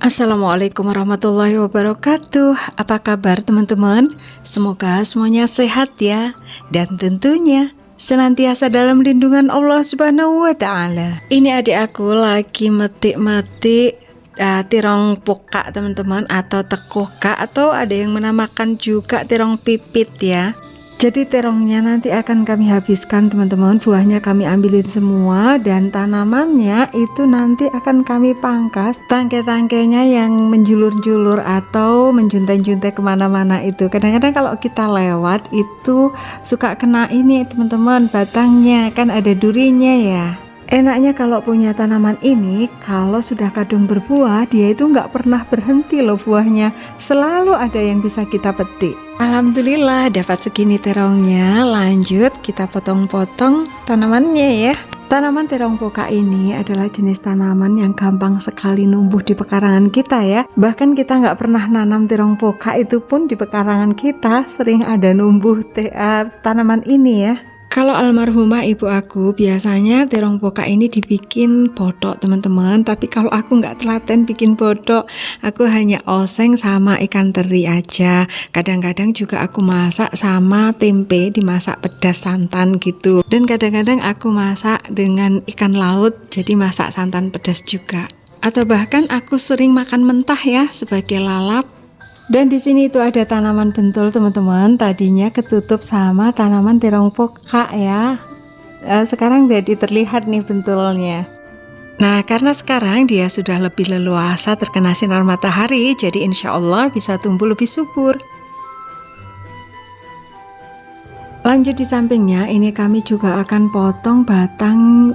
Assalamualaikum warahmatullahi wabarakatuh. Apa kabar teman-teman? Semoga semuanya sehat ya. Dan tentunya senantiasa dalam lindungan Allah Subhanahu wa Ta'ala. Ini adik aku lagi metik-metik tirong pokak teman-teman, atau tekokak, atau ada yang menamakan juga tirong pipit ya. Jadi terongnya nanti akan kami habiskan teman-teman, buahnya kami ambilin semua, dan tanamannya itu nanti akan kami pangkas tangkai-tangkainya yang menjulur-julur atau menjuntai-juntai kemana-mana itu. Kadang-kadang kalau kita lewat itu suka kena ini teman-teman, batangnya kan ada durinya ya. Enaknya kalau punya tanaman ini, kalau sudah kadung berbuah, dia itu nggak pernah berhenti loh buahnya, selalu ada yang bisa kita petik. Alhamdulillah dapat segini terongnya. Lanjut kita potong-potong tanamannya ya. Tanaman terong pokak ini adalah jenis tanaman yang gampang sekali numbuh di pekarangan kita ya. Bahkan kita nggak pernah nanam terong pokak, itu pun di pekarangan kita sering ada numbuh tanaman ini ya. Kalau almarhumah ibu aku biasanya terong pokak ini dibikin botok teman-teman, tapi kalau aku nggak telaten bikin botok, aku hanya oseng sama ikan teri aja. Kadang-kadang juga aku masak sama tempe, dimasak pedas santan gitu. Dan kadang-kadang aku masak dengan ikan laut, jadi masak santan pedas juga. Atau bahkan aku sering makan mentah ya sebagai lalap. Dan di sini itu ada tanaman bentul teman-teman, tadinya ketutup sama tanaman terong pokak ya. Sekarang jadi terlihat nih bentulnya. Nah, karena sekarang dia sudah lebih leluasa terkena sinar matahari, jadi insya Allah bisa tumbuh lebih subur. Lanjut di sampingnya, ini kami juga akan potong batang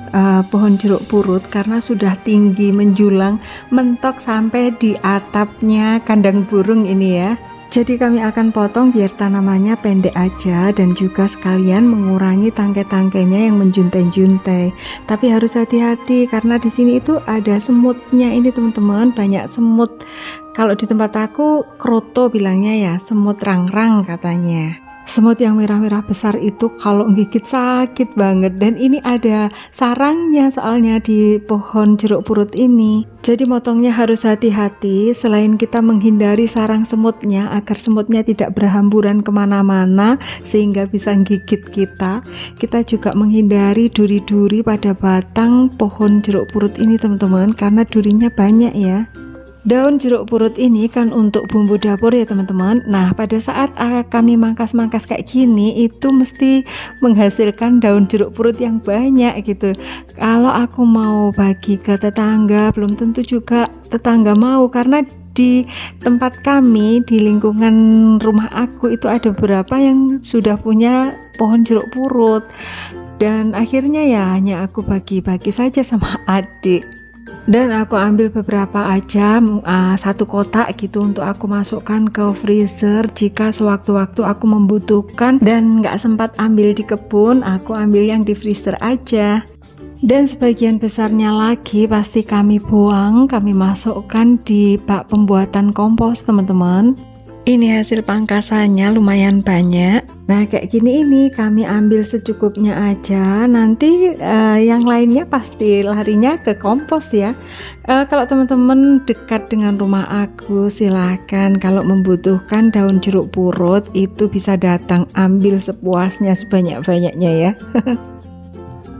pohon jeruk purut karena sudah tinggi menjulang mentok sampai di atapnya kandang burung ini ya. Jadi kami akan potong biar tanamannya pendek aja, dan juga sekalian mengurangi tangkai-tangkainya yang menjuntai-juntai. Tapi harus hati-hati karena di sini itu ada semutnya ini teman-teman, banyak semut. Kalau di tempat aku kroto bilangnya ya, semut rangrang katanya. Semut yang merah-merah besar itu kalau gigit sakit banget, dan ini ada sarangnya soalnya di pohon jeruk purut ini. Jadi motongnya harus hati-hati, selain kita menghindari sarang semutnya agar semutnya tidak berhamburan kemana-mana sehingga bisa gigit kita, kita juga menghindari duri-duri pada batang pohon jeruk purut ini teman-teman, karena durinya banyak ya. Daun jeruk purut ini kan untuk bumbu dapur ya teman-teman. Nah, pada saat kami mangkas-mangkas kayak gini, itu mesti menghasilkan daun jeruk purut yang banyak gitu. Kalau aku mau bagi ke tetangga, belum tentu juga tetangga mau, karena di tempat kami, di lingkungan rumah aku itu ada beberapa yang sudah punya pohon jeruk purut. Dan akhirnya ya hanya aku bagi-bagi saja sama adik. Dan aku ambil beberapa aja, satu kotak gitu untuk aku masukkan ke freezer jika sewaktu-waktu aku membutuhkan dan nggak sempat ambil di kebun, aku ambil yang di freezer aja. Dan sebagian besarnya lagi pasti kami buang, kami masukkan di bak pembuatan kompos teman-teman. Ini hasil pangkasannya lumayan banyak. Nah kayak gini ini kami ambil secukupnya aja, nanti yang lainnya pasti larinya ke kompos ya. Kalau teman-teman dekat dengan rumah aku, silahkan kalau membutuhkan daun jeruk purut itu bisa datang ambil sepuasnya, sebanyak-banyaknya ya.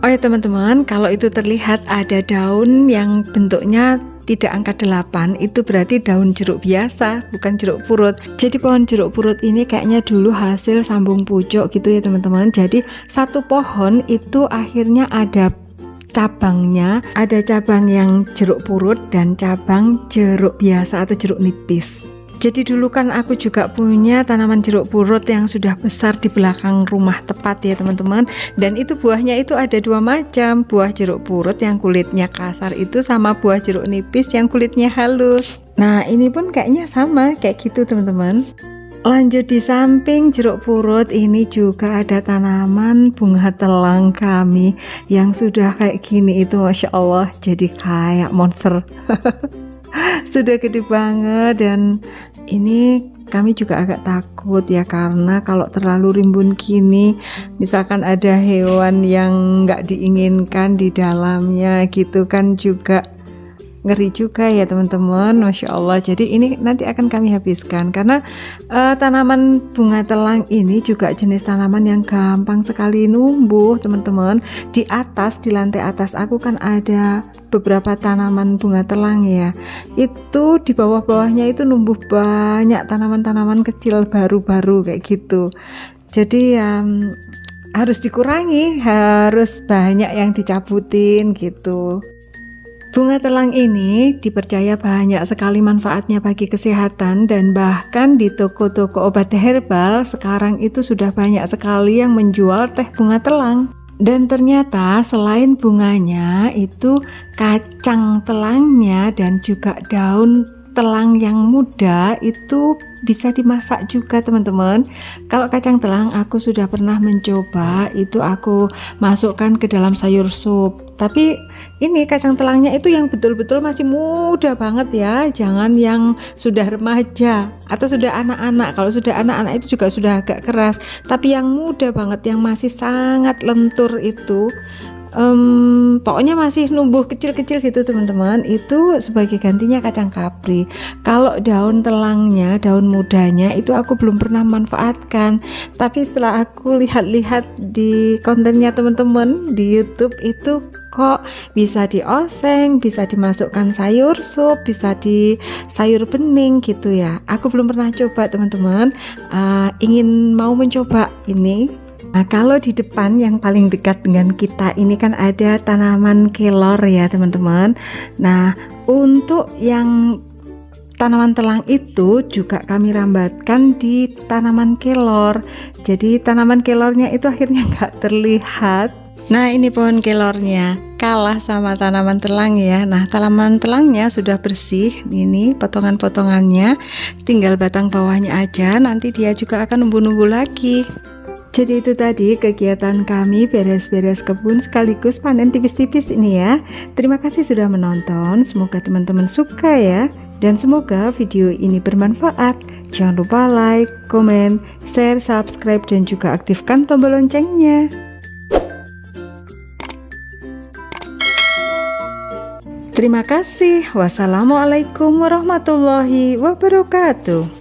Oh ya teman-teman, kalau itu terlihat ada daun yang bentuknya tidak angka 8, itu berarti daun jeruk biasa, bukan jeruk purut. Jadi pohon jeruk purut ini kayaknya dulu hasil sambung pucuk gitu ya teman-teman. Jadi satu pohon itu akhirnya ada cabangnya, ada cabang yang jeruk purut dan cabang jeruk biasa atau jeruk nipis. Jadi dulu kan aku juga punya tanaman jeruk purut yang sudah besar di belakang rumah tepat ya teman-teman. Dan itu buahnya itu ada dua macam, buah jeruk purut yang kulitnya kasar itu sama buah jeruk nipis yang kulitnya halus. Nah ini pun kayaknya sama kayak gitu teman-teman. Lanjut di samping jeruk purut ini juga ada tanaman bunga telang kami yang sudah kayak gini itu Masya Allah jadi kayak monster. Sudah gede banget dan ini kami juga agak takut ya karena kalau terlalu rimbun gini misalkan ada hewan yang nggak diinginkan di dalamnya gitu kan juga ngeri juga ya teman-teman. Masya Allah, jadi ini nanti akan kami habiskan karena tanaman bunga telang ini juga jenis tanaman yang gampang sekali numbuh teman-teman. Di atas, di lantai atas aku kan ada beberapa tanaman bunga telang ya, itu di bawah-bawahnya itu numbuh banyak tanaman-tanaman kecil baru-baru kayak gitu. Jadi harus dikurangi, harus banyak yang dicabutin gitu. Bunga telang ini dipercaya banyak sekali manfaatnya bagi kesehatan dan bahkan di toko-toko obat herbal sekarang itu sudah banyak sekali yang menjual teh bunga telang. Dan ternyata selain bunganya itu kacang telangnya dan juga daun telang yang muda itu bisa dimasak juga teman-teman. Kalau kacang telang aku sudah pernah mencoba, itu aku masukkan ke dalam sayur sup. Tapi ini kacang telangnya itu yang betul-betul masih muda banget ya, jangan yang sudah remaja atau sudah anak-anak. Kalau sudah anak-anak itu juga sudah agak keras, tapi yang muda banget yang masih sangat lentur itu pokoknya masih numbuh kecil-kecil gitu teman-teman, itu sebagai gantinya kacang kapri. Kalau daun telangnya, daun mudanya itu aku belum pernah manfaatkan, tapi setelah aku lihat-lihat di kontennya teman-teman di YouTube itu kok bisa dioseng, bisa dimasukkan sayur sup, bisa di sayur bening gitu ya. Aku belum pernah coba teman-teman, ingin mau mencoba ini. Nah, kalau di depan yang paling dekat dengan kita ini kan ada tanaman kelor ya teman-teman. Nah, untuk yang tanaman telang itu juga kami rambatkan di tanaman kelor. Jadi tanaman kelornya itu akhirnya nggak terlihat. Nah, ini pohon kelornya kalah sama tanaman telang ya. Nah, tanaman telangnya sudah bersih, ini potongan-potongannya, tinggal batang bawahnya aja, nanti dia juga akan numbuh-numbuh lagi. Jadi itu tadi kegiatan kami beres-beres kebun sekaligus panen tipis-tipis ini ya. Terima kasih sudah menonton, semoga teman-teman suka ya. Dan semoga video ini bermanfaat. Jangan lupa like, komen, share, subscribe, dan juga aktifkan tombol loncengnya. Terima kasih. Wassalamualaikum warahmatullahi wabarakatuh.